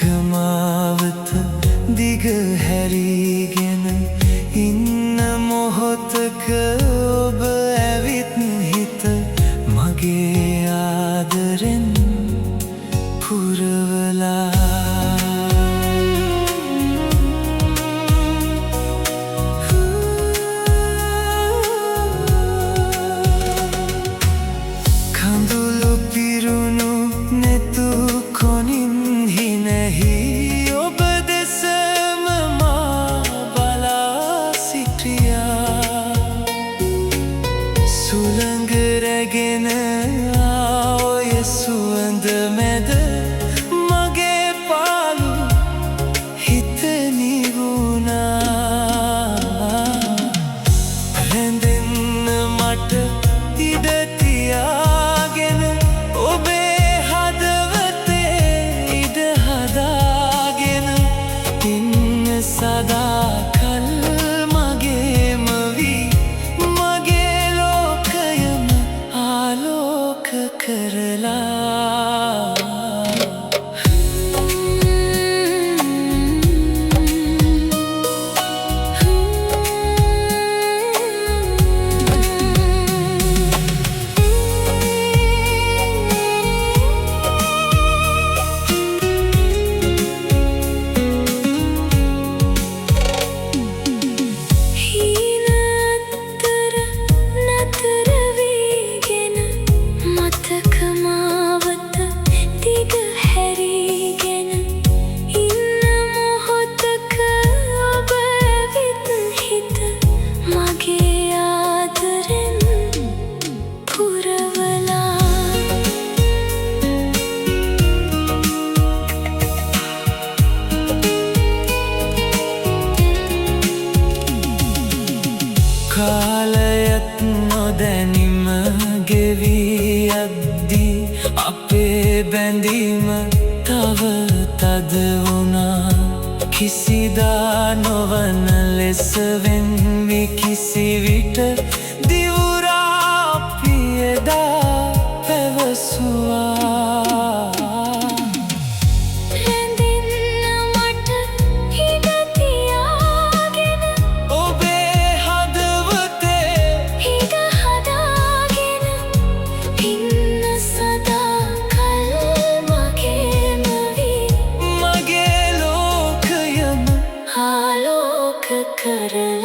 මතකමාවත දිග හැරීගෙන ඉන්න මොහොතක ඔබ ඇවිත් හිත මගේ ආදරෙන් පුරවලා කඳුළු පිරුණු නෙතු කොනින් හිනෙහි ඔබ දෙසම මා බලා සිටියා සුළඟ රැගෙන ආ ඔය සුවඳ මැද මගේ පාළු හිත නිවුණා රැඳෙන්න මට ඉඩ තියාගෙන ඔබේ හදවතේ ඉඩ හදාගෙන ඉන්න සදාකල් මගේම වී මගේ ලෝකයම ආලෝක කරලා කාලයත් නොදැනිම ගෙවී යද්දී අපේ බැඳීම තව තද වුණා කිසිදා නොවන ලෙස වෙන්වි කිසිවිට දිවුරා අපි එදා පැවසුවා කරලා